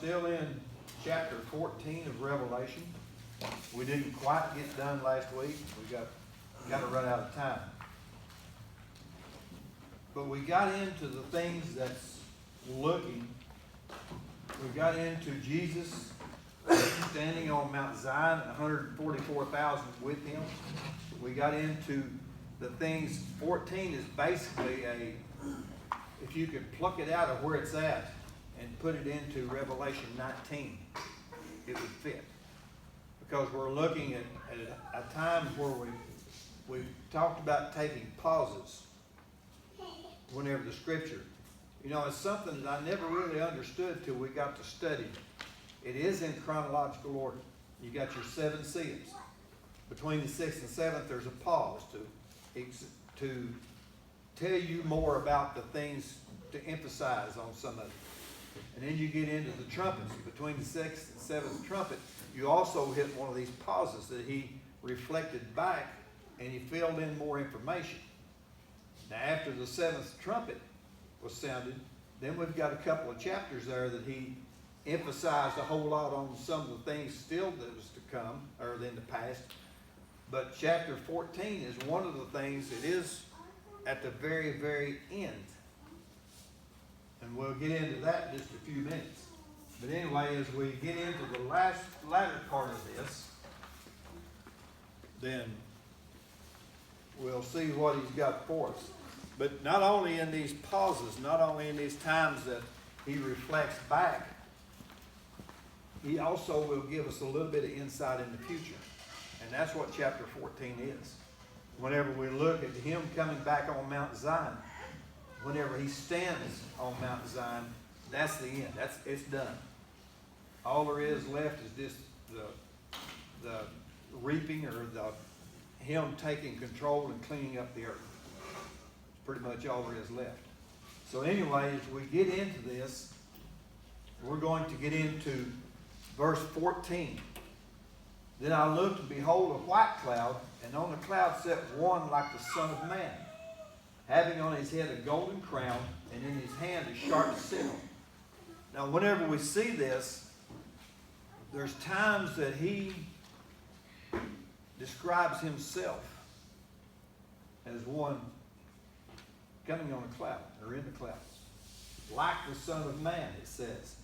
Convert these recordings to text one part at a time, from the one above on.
Still in chapter 14 of Revelation. We didn't quite get done last week. We got to run out of time. But we got into the things that's looking. We got into Jesus standing on Mount Zion, 144,000 with him. We got into the things. 14 is basically if you could pluck it out of where it's at and put it into Revelation 19, it would fit. Because we're looking at a time where we've talked about taking pauses whenever the scripture, it's something that I never really understood till we got to study. It is in chronological order. You got your 7 seals. Between the 6th and 7th, there's a pause to tell you more about the things, to emphasize on some of it. And then you get into the trumpets. Between the 6th and 7th trumpet, you also hit one of these pauses that he reflected back and he filled in more information. Now, after the 7th trumpet was sounded, then we've got a couple of chapters there that he emphasized a whole lot on some of the things still that was to come, or in the past. But chapter 14 is one of the things that is at the very, very end. And we'll get into that in just a few minutes. But anyway, as we get into the latter part of this, then we'll see what he's got for us. But not only in these pauses, not only in these times that he reflects back, he also will give us a little bit of insight in the future. And that's what chapter 14 is. Whenever we look at him coming back on Mount Zion, whenever he stands on Mount Zion, that's the end. It's done. All there is left is just the reaping, or him taking control and cleaning up the earth. It's pretty much all there is left. So anyway, as we get into this, we're going to get into verse 14. Then I looked, and behold, a white cloud, and on the cloud sat one like the Son of Man, having on his head a golden crown, and in his hand a sharp sickle. Now, whenever we see this, there's times that he describes himself as one coming on a cloud, or in the clouds. Like the Son of Man, it says.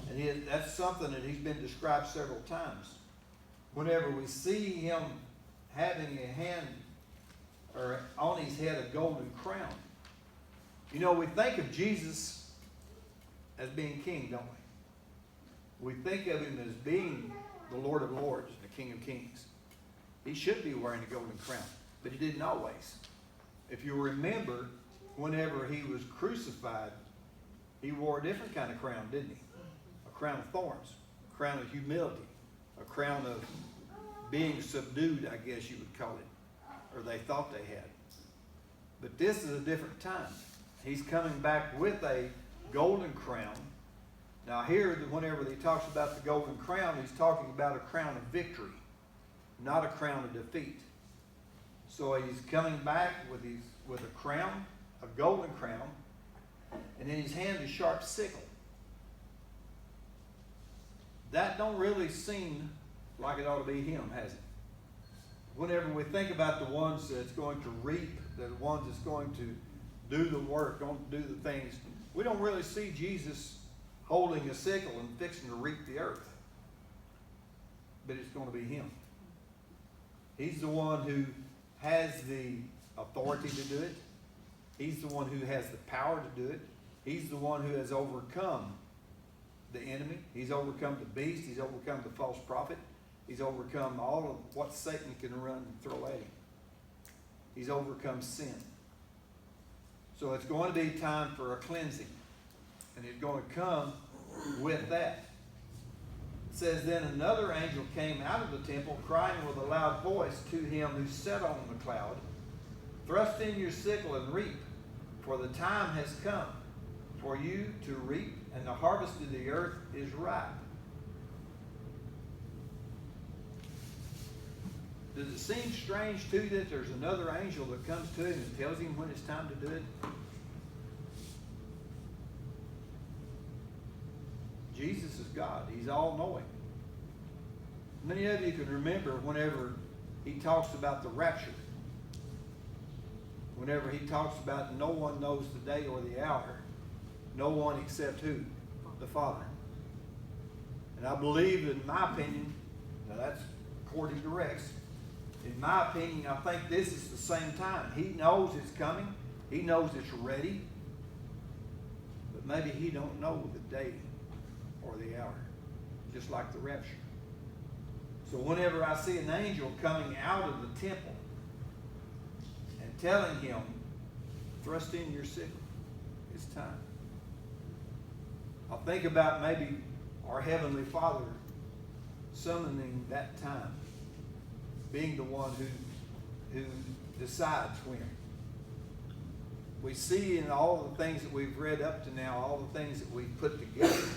And that's something that he's been described several times. Whenever we see him having a hand, or on his head, a golden crown, we think of Jesus as being king, don't we? We think of him as being the Lord of Lords, the King of Kings. He should be wearing a golden crown, but he didn't always. If you remember, whenever he was crucified, he wore a different kind of crown, didn't he? A crown of thorns, a crown of humility, a crown of being subdued, I guess you would call it, or they thought they had. But this is a different time. He's coming back with a golden crown. Now here, whenever he talks about the golden crown, he's talking about a crown of victory, not a crown of defeat. So he's coming back with a crown, a golden crown, and in his hand a sharp sickle. That don't really seem like it ought to be him, has it? Whenever we think about the ones that's going to reap, the ones that's going to do the work, going to do the things, we don't really see Jesus holding a sickle and fixing to reap the earth. But it's going to be him. He's the one who has the authority to do it. He's the one who has the power to do it. He's the one who has overcome the enemy. He's overcome the beast. He's overcome the false prophet. He's overcome all of what Satan can run and throw at him. He's overcome sin. So it's going to be time for a cleansing. And it's going to come with that. It says, then another angel came out of the temple, crying with a loud voice to him who sat on the cloud, thrust in your sickle and reap, for the time has come for you to reap, and the harvest of the earth is ripe. Does it seem strange to you that there's another angel that comes to him and tells him when it's time to do it? Jesus is God. He's all-knowing. Many of you can remember whenever he talks about the rapture. Whenever he talks about no one knows the day or the hour. No one except who? The Father. And I believe, in my opinion, now that's according to Rex, in my opinion, I think this is the same time. He knows it's coming. He knows it's ready. But maybe he don't know the day or the hour. Just like the rapture. So whenever I see an angel coming out of the temple and telling him, thrust in your sickle, it's time. I'll think about maybe our Heavenly Father summoning that time, being the one who decides when. We see in all the things that we've read up to now, all the things that we've put together,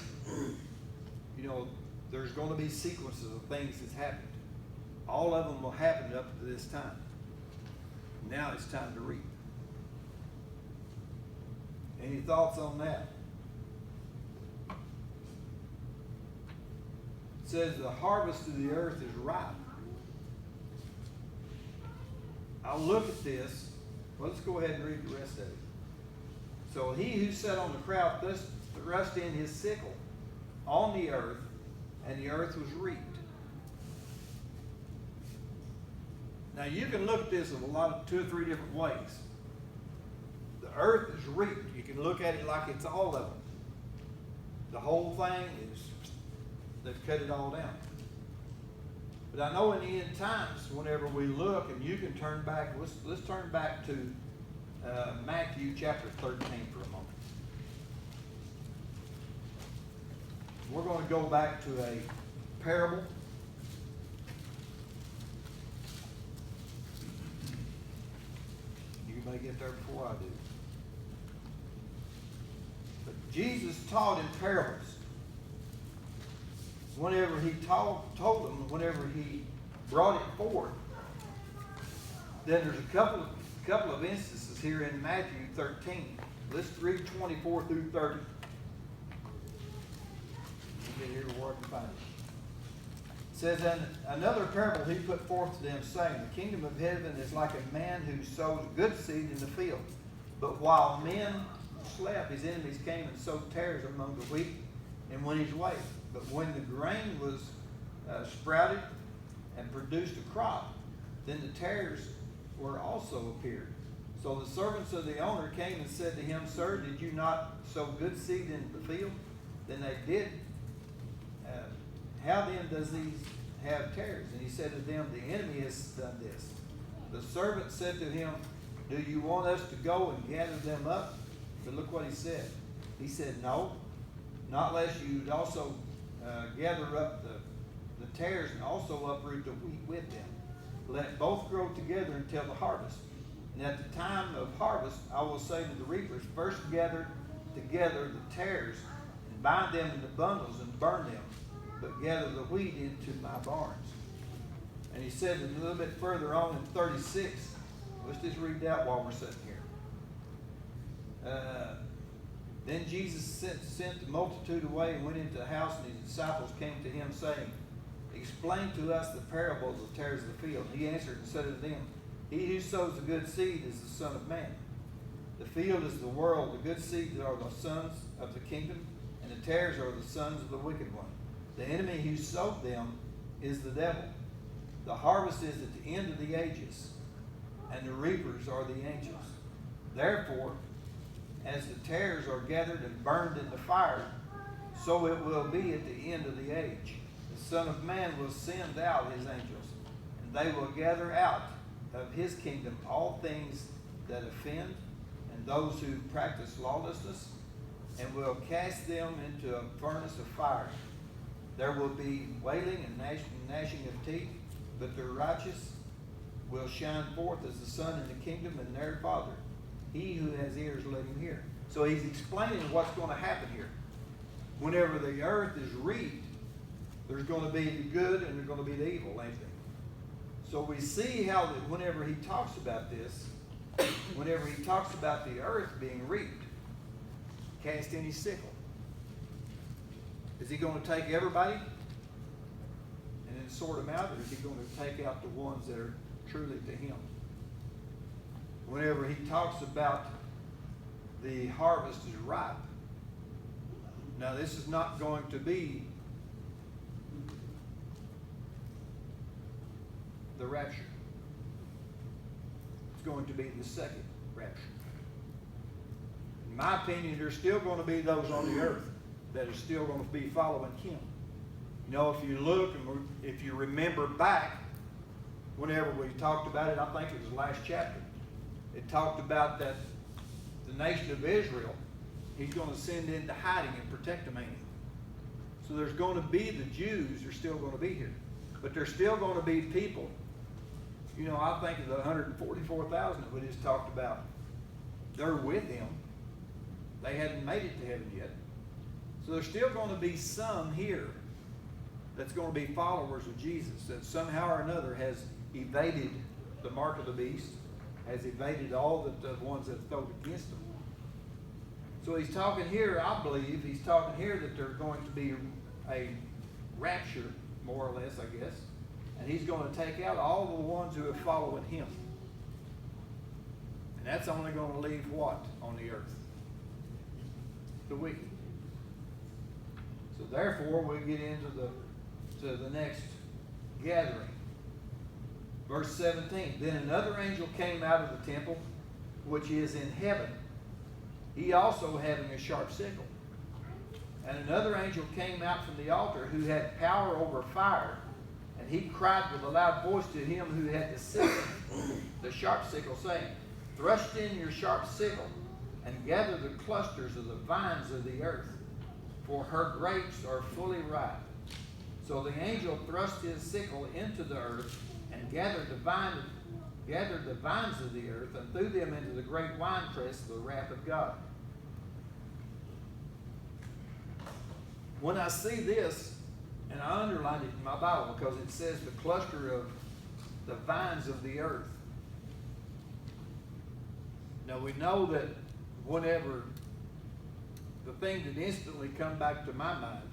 you know, there's going to be sequences of things that's happened. All of them will happen up to this time. Now it's time to reap. Any thoughts on that? It says the harvest of the earth is ripe. I'll look at this. Well, let's go ahead and read the rest of it. So he who sat on the crowd thrust in his sickle on the earth, and the earth was reaped. Now you can look at this in two or three different ways. The earth is reaped. You can look at it like it's all of them. The whole thing is, they've cut it all down. But I know in the end times, whenever we look, and you can turn back, let's turn back to Matthew chapter 13 for a moment. We're going to go back to a parable. You may get there before I do. But Jesus taught in parables. Whenever he told them, whenever he brought it forth, then there's a couple of instances here in Matthew 13. Let's read 24 through 30. Get here where I can find it. It says, and another parable he put forth to them, saying, the kingdom of heaven is like a man who sows good seed in the field. But while men slept, his enemies came and sowed tares among the wheat and went his way. But when the grain was sprouted and produced a crop, then the tares were also appeared. So the servants of the owner came and said to him, Sir, did you not sow good seed in the field? Then they did. How then does these have tares? And he said to them, the enemy has done this. The servant said to him, do you want us to go and gather them up? But look what he said. He said, no, not lest you also gather up the tares and also uproot the wheat with them. Let both grow together until the harvest. And at the time of harvest, I will say to the reapers, first gather together the tares and bind them into bundles and burn them, but gather the wheat into my barns. And he said a little bit further on in 36, let's just read that while we're sitting here. Then Jesus sent the multitude away and went into the house, and his disciples came to him, saying, explain to us the parable of the tares of the field. And he answered and said to them, he who sows the good seed is the Son of Man. The field is the world. The good seeds are the sons of the kingdom, and the tares are the sons of the wicked one. The enemy who sowed them is the devil. The harvest is at the end of the ages, and the reapers are the angels. Therefore, as the tares are gathered and burned in the fire, so it will be at the end of the age. The Son of Man will send out his angels, and they will gather out of his kingdom all things that offend and those who practice lawlessness, and will cast them into a furnace of fire. There will be wailing and gnashing of teeth, but the righteous will shine forth as the sun in the kingdom and their Father. He who has ears, let him hear. So he's explaining what's going to happen here. Whenever the earth is reaped, there's going to be the good and there's going to be the evil, ain't there? So we see how that whenever he talks about this, whenever he talks about the earth being reaped, cast in his sickle. Is he going to take everybody and then sort them out, or is he going to take out the ones that are truly to him? Whenever he talks about the harvest is ripe, now this is not going to be the rapture. It's going to be the second rapture. In my opinion, there's still going to be those on the earth that are still going to be following him. You know, if you look and if you remember back, whenever we talked about it, I think it was the last chapter, it talked about that the nation of Israel, he's going to send into hiding and protect them. So there's going to be the Jews are still going to be here. But there's still going to be people. You know, I think of the 144,000 that we just talked about. They're with him. They hadn't made it to heaven yet. So there's still going to be some here that's going to be followers of Jesus that somehow or another has evaded the mark of the beast, has evaded all the ones that fought against him. So he's talking here, I believe, he's talking here that there's going to be a rapture, more or less, I guess. And he's going to take out all the ones who are following him. And that's only going to leave what on the earth? The wicked. So therefore, we get into the next gathering. Verse 17. Then another angel came out of the temple, which is in heaven, he also having a sharp sickle. And another angel came out from the altar, who had power over fire. And he cried with a loud voice to him who had the sickle, the sharp sickle, saying, Thrust in your sharp sickle, and gather the clusters of the vines of the earth, for her grapes are fully ripe. So the angel thrust his sickle into the earth, and gathered the vines of the earth, and threw them into the great winepress of the wrath of God. When I see this, and I underlined it in my Bible because it says the cluster of the vines of the earth. Now we know that whenever the thing that instantly come back to my mind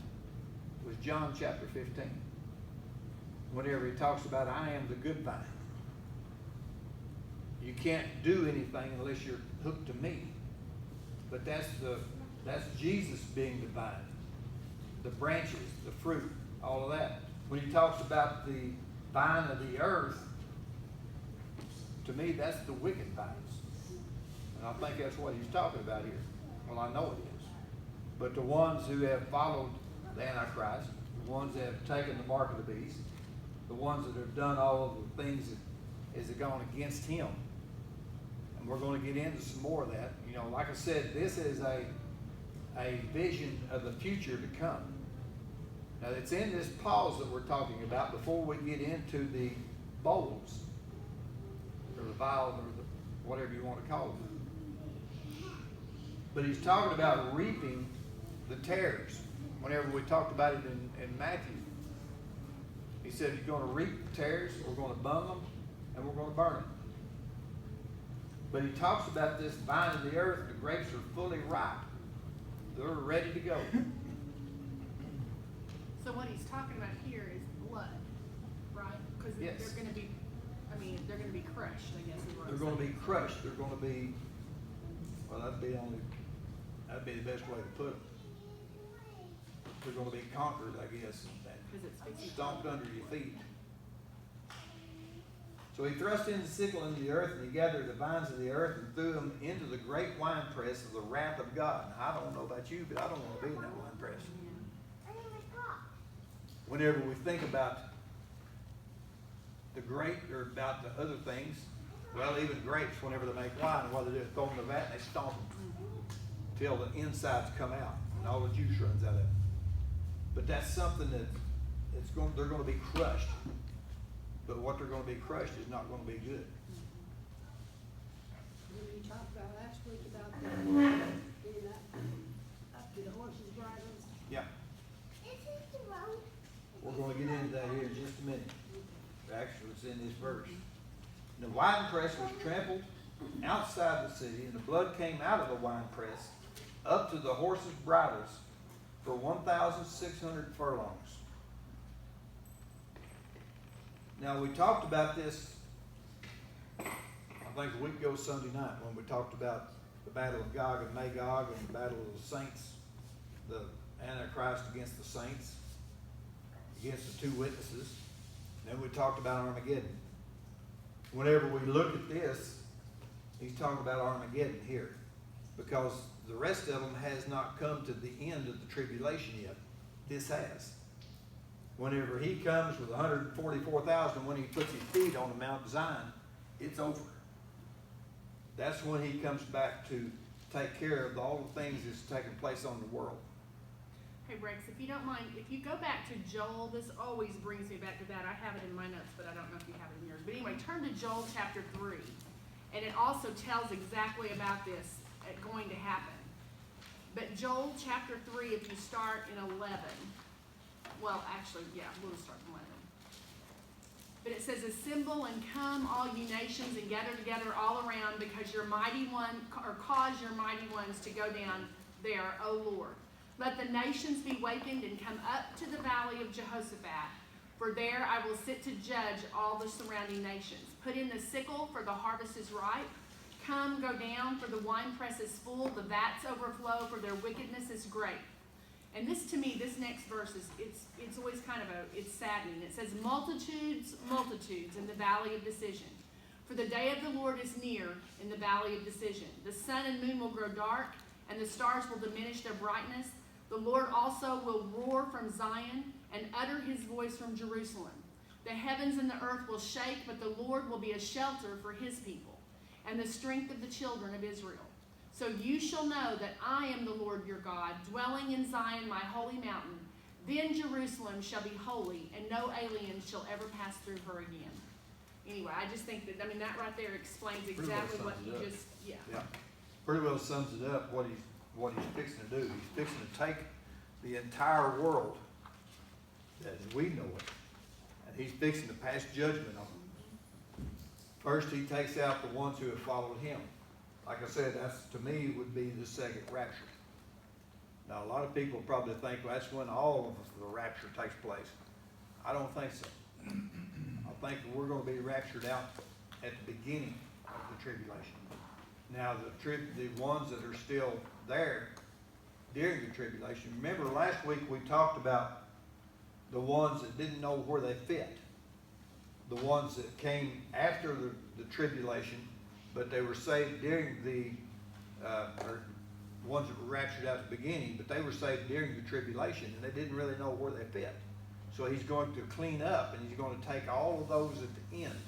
was John chapter 15. Whenever he talks about, I am the good vine. You can't do anything unless you're hooked to me. But that's Jesus being the vine. The branches, the fruit, all of that. When he talks about the vine of the earth, to me that's the wicked vines. And I think that's what he's talking about here. Well, I know it is. But the ones who have followed the Antichrist, the ones that have taken the mark of the beast, the ones that have done all of the things that is gone against him. And we're going to get into some more of that. You know, like I said, this is a vision of the future to come. Now, it's in this pause that we're talking about before we get into the bowls, or the vials, or the, whatever you want to call them. But he's talking about reaping the tares. Whenever we talked about it in Matthew, he said you're going to reap the tares, we're going to bung them, and we're going to burn them. But he talks about this vine of the earth, the grapes are fully ripe. They're ready to go. So what he's talking about here is blood, right? Because Yes. they're going to be, they're going to be crushed, I guess is what They're going to be crushed. They're going to be, well, that'd be the best way to put it. They're going to be conquered, I guess, and stomped under your feet. So he thrust in the sickle into the earth, and he gathered the vines of the earth and threw them into the great winepress of the wrath of God. Now, I don't know about you, but I don't want to be in that winepress. Whenever we think about the grape or about the other things, well, even grapes, whenever they make wine, what they do is throw them in the vat and they stomp them till the insides come out and all the juice runs out of it. But that's something that they're going to be crushed. But what they're going to be crushed is not going to be good. We talked about last week about the up to the horses' bridles. Yeah. We're going to get into that here in just a minute. Actually, it's in this verse. And the winepress was trampled outside the city, and the blood came out of the winepress up to the horses' bridles for 1,600 furlongs. Now, we talked about this, I think a week ago Sunday night, when we talked about the battle of Gog and Magog and the battle of the saints, the Antichrist against the saints, against the two witnesses. Then we talked about Armageddon. Whenever we look at this, he's talking about Armageddon here, because the rest of them has not come to the end of the tribulation yet. This has. Whenever he comes with 144,000, when he puts his feet on the Mount Zion, it's over. That's when he comes back to take care of all the things that's taking place on the world. Hey Rex, if you don't mind, if you go back to Joel, this always brings me back to that. I have it in my notes, but I don't know if you have it in yours. But anyway, turn to Joel chapter 3. And it also tells exactly about this going to happen. But Joel chapter 3, if you start in 11, well, actually, yeah, we'll start in 11. But it says, assemble and come, all you nations, and gather together all around, because your mighty one, or cause your mighty ones to go down there, O Lord. Let the nations be wakened and come up to the valley of Jehoshaphat, for there I will sit to judge all the surrounding nations. Put in the sickle, for the harvest is ripe. Come, go down, for the winepress is full, the vats overflow, for their wickedness is great. And this, to me, this next verse is, it's always kind of it's saddening. It says, multitudes, multitudes in the valley of decision. For the day of the Lord is near in the valley of decision. The sun and moon will grow dark, and the stars will diminish their brightness. The Lord also will roar from Zion and utter his voice from Jerusalem. The heavens and the earth will shake, but the Lord will be a shelter for his people and the strength of the children of Israel. So you shall know that I am the Lord your God, dwelling in Zion, my holy mountain. Then Jerusalem shall be holy, and no alien shall ever pass through her again. Anyway, I just think that, that right there explains exactly what you just, yeah. Pretty well sums it up what he's fixing to do. He's fixing to take the entire world as we know it, and he's fixing to pass judgment on them. First, he takes out the ones who have followed him. Like I said, that's, to me, would be the second rapture. Now, a lot of people probably think, well, that's when all of the rapture takes place. I don't think so. I think we're going to be raptured out at the beginning of the tribulation. Now, the ones that are still there during the tribulation, remember last week we talked about the ones that didn't know where they fit. The ones that came after the tribulation, but they were saved during the, or ones that were raptured out at the beginning, but they were saved during the tribulation, and they didn't really know where they fit. So he's going to clean up, and he's going to take all of those at the end,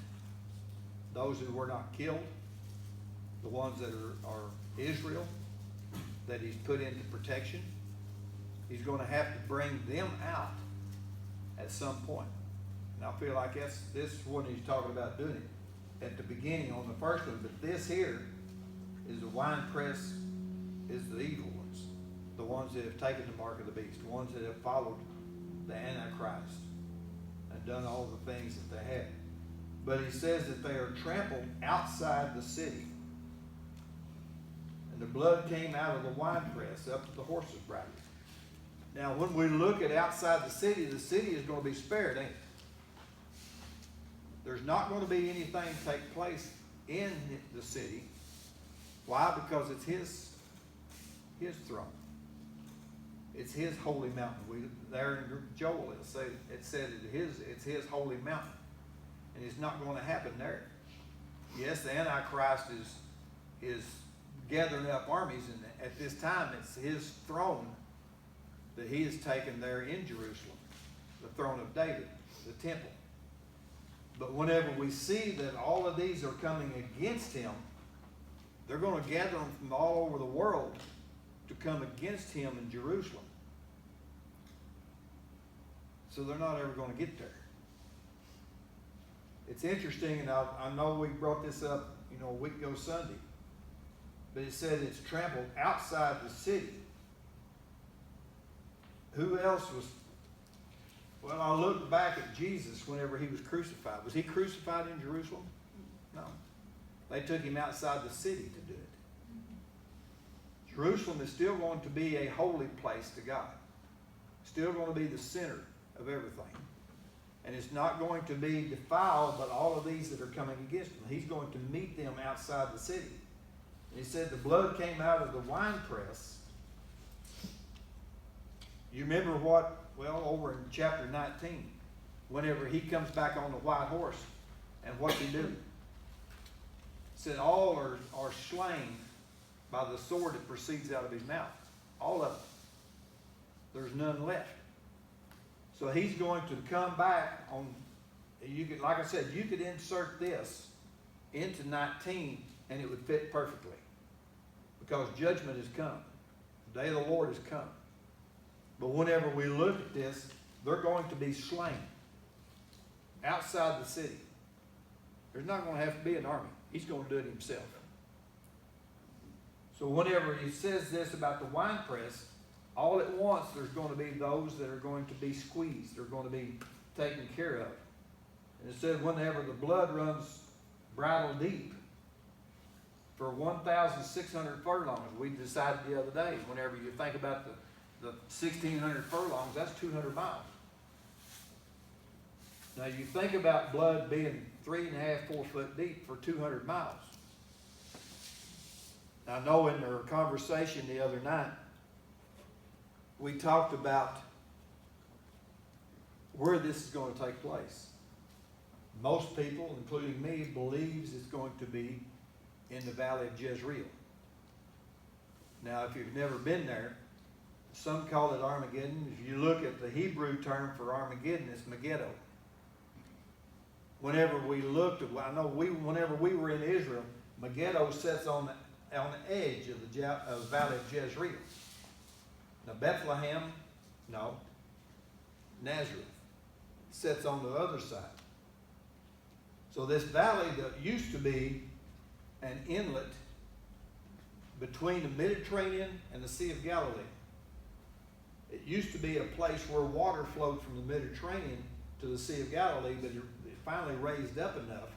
those who were not killed, the ones that are Israel, that he's put into protection. He's going to have to bring them out at some point. And I feel like this one he's talking about doing it at the beginning on the first one. But this here is the winepress, is the evil ones, the ones that have taken the mark of the beast, the ones that have followed the Antichrist and done all the things that they have. But he says that they are trampled outside the city. And the blood came out of the winepress up to the horses' bridles. Now, when we look at outside the city is going to be spared, ain't it? There's not going to be anything take place in the city. Why? Because it's his throne. It's his holy mountain. There in Joel it said it's his holy mountain. And it's not going to happen there. Yes, the Antichrist is gathering up armies, and at this time it's his throne that he has taken there in Jerusalem, the throne of David, the temple. But whenever we see that all of these are coming against him, they're going to gather them from all over the world to come against him in Jerusalem. So they're not ever going to get there. It's interesting, and I know we brought this up, a week ago Sunday, but it said it's trampled outside the city. Who else was? Well, I look back at Jesus whenever he was crucified. Was he crucified in Jerusalem? No. They took him outside the city to do it. Jerusalem is still going to be a holy place to God. still going to be the center of everything. And it's not going to be defiled, but all of these that are coming against him. He's going to meet them outside the city. And he said the blood came out of the winepress. You remember what, well, over in chapter 19, whenever he comes back on the white horse, and what's he do? It said all are slain by the sword that proceeds out of his mouth. All of them. There's none left. So he's going to come back on, you could, like I said, you could insert this into 19 and it would fit perfectly. Because judgment has come. The day of the Lord has come. But whenever we look at this, they're going to be slain outside the city. There's not going to have to be an army. He's going to do it himself. So whenever he says this about the winepress, all at once there's going to be those that are going to be squeezed. They're going to be taken care of. And it said whenever the blood runs bridle deep for 1,600 furlongs. We decided the other day, whenever you think about the 1,600 furlongs, that's 200 miles. Now you think about blood being 3.5, 4 foot deep for 200 miles. I know in our conversation the other night, we talked about where this is going to take place. Most people, including me, believes it's going to be in the valley of Jezreel. Now, if you've never been there, some call it Armageddon. If you look at the Hebrew term for Armageddon, it's Megiddo. Whenever we looked at, whenever we were in Israel, Megiddo sits on the edge of the valley of Jezreel. Now Bethlehem, no. Nazareth sits on the other side. So this valley that used to be an inlet between the Mediterranean and the Sea of Galilee. It used to be a place where water flowed from the Mediterranean to the Sea of Galilee, but it finally raised up enough.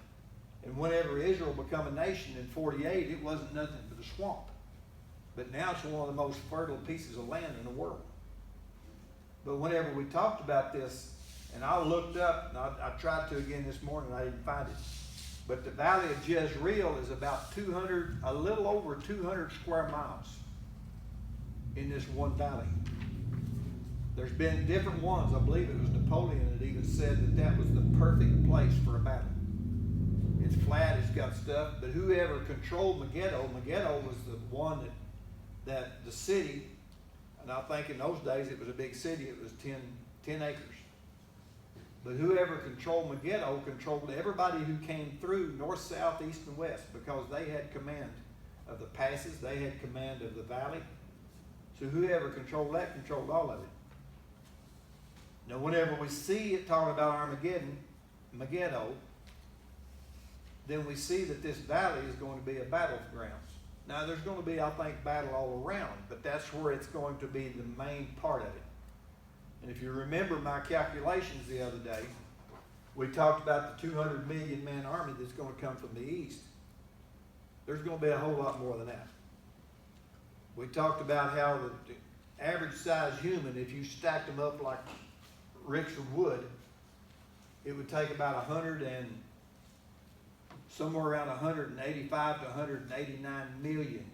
And whenever Israel became a nation in 48, it wasn't nothing but a swamp. But now it's one of the most fertile pieces of land in the world. But whenever we talked about this, and I looked up, and I tried to again this morning, I didn't find it. But the valley of Jezreel is about a little over 200 square miles in this one valley. There's been different ones. I believe it was Napoleon that even said that was the perfect place for a battle. It's flat, it's got stuff, but whoever controlled Megiddo was the one that the city, and I think in those days it was a big city, it was 10 acres. But whoever controlled Megiddo controlled everybody who came through north, south, east, and west, because they had command of the passes, they had command of the valley. So whoever controlled that controlled all of it. Now whenever we see it talking about Armageddon, Megiddo, then we see that this valley is going to be a battleground. Now there's going to be, I think, battle all around, but that's where it's going to be the main part of it. And if you remember my calculations the other day, we talked about the 200 million man army that's going to come from the east. There's going to be a whole lot more than that. We talked about how the average size human, if you stacked them up like bricks of wood, it would take about somewhere around 185 to 189 million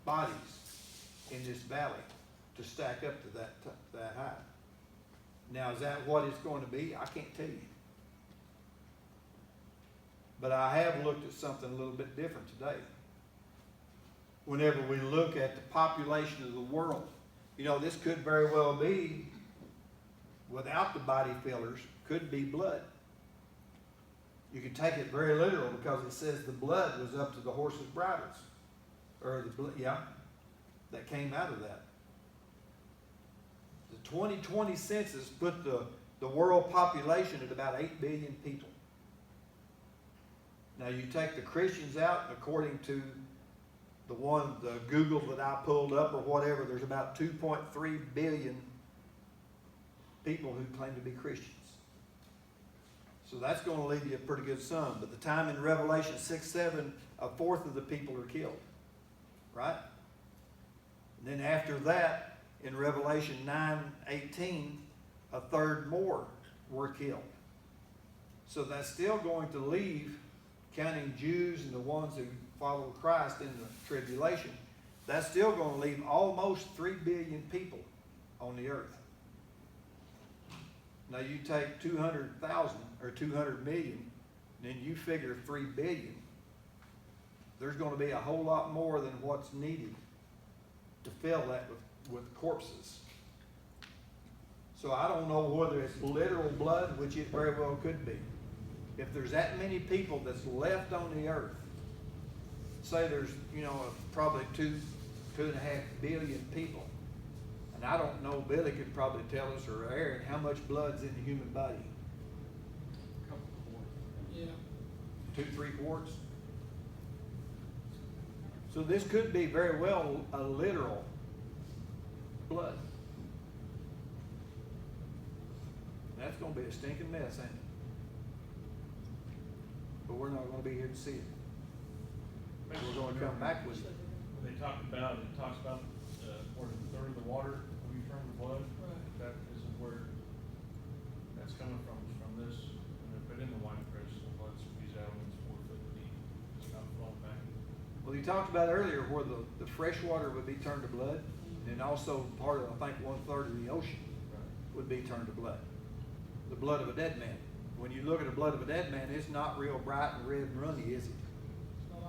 bodies in this valley to stack up to that high. Now, is that what it's going to be? I can't tell you. But I have looked at something a little bit different today. Whenever we look at the population of the world, this could very well be, without the body fillers, could be blood. You could take it very literal because it says the blood was up to the horses' bridles. That came out of that. The 2020 census put the world population at about 8 billion people. Now you take the Christians out, and according to the Google that I pulled up or whatever, there's about 2.3 billion people who claim to be Christians. So that's going to leave you a pretty good sum. But the time in Revelation 6:7, a fourth of the people are killed. Right? And then after that, in Revelation 9:18, a third more were killed. So that's still going to leave, counting Jews and the ones who follow Christ in the tribulation, that's still going to leave almost 3 billion people on the earth. Now you take 200,000 or 200 million, then you figure 3 billion. There's going to be a whole lot more than what's needed to fill that with corpses. So I don't know whether it's literal blood, which it very well could be. If there's that many people that's left on the earth, say there's, probably 2.5 billion people. And I don't know, Billy could probably tell us, or Aaron, how much blood's in the human body. Yeah. 2-3 quarts. So this could be very well a literal blood. That's going to be a stinking mess, ain't it? But we're not going to be here to see it. We're going to come back with it. When it talks about more than a third of the water will be turned to blood. Right. That isn't where that's coming from this. But in the wine press, the blood squeezed out and it's 4 foot deep. It's not flowing back. Well, you talked about earlier where the fresh water would be turned to blood, and also part of, I think, 1/3 of the ocean would be turned to blood. The blood of a dead man. When you look at the blood of a dead man, it's not real bright and red and runny, is it?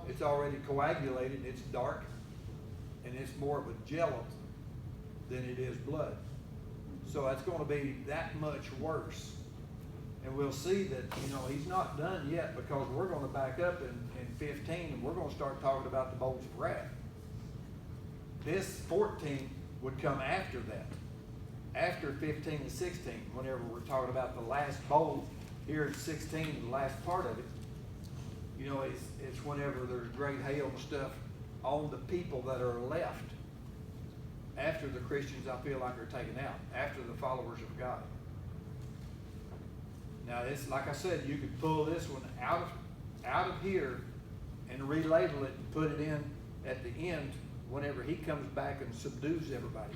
It's already coagulated, it's dark, and it's more of a gelatin than it is blood. So that's going to be that much worse. And we'll see that, he's not done yet, because we're going to back up in 15 and we're going to start talking about the bowls of wrath. This 14 would come after that, after 15 and 16, whenever we're talking about the last bowl here in 16, the last part of it. It's whenever there's great hail and stuff on the people that are left after the Christians, I feel like, are taken out, after the followers of God. Now, it's like I said, you could pull this one out of here and relabel it and put it in at the end whenever he comes back and subdues everybody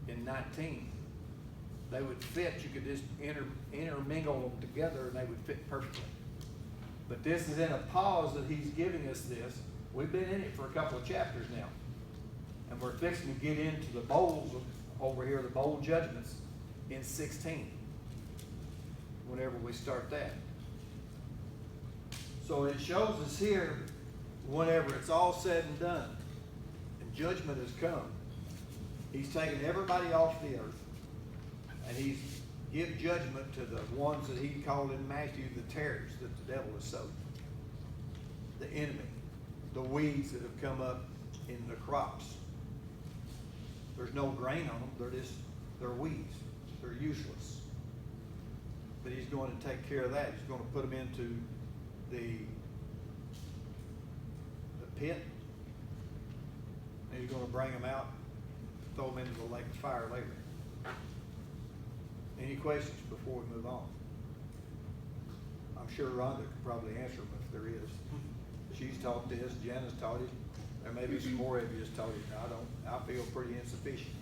in 19. They would fit. You could just intermingle them together and they would fit perfectly. But this is in a pause that he's giving us this. We've been in it for a couple of chapters now. And we're fixing to get into the bowls over here, the bowl judgments in 16. Whenever we start that. So it shows us here, whenever it's all said and done, and judgment has come, he's taken everybody off the earth, and he's give judgment to the ones that he called in Matthew the tares that the devil has sowed. The enemy, the weeds that have come up in the crops. There's no grain on them, they're weeds. They're useless. But he's going to take care of that. He's going to put them into the pit. And he's going to bring them out, throw them into the lake of fire later. Any questions before we move on? I'm sure Rhonda could probably answer them if there is. She's taught this, Jana's taught it. There may be some more of you just taught it. I feel pretty insufficient.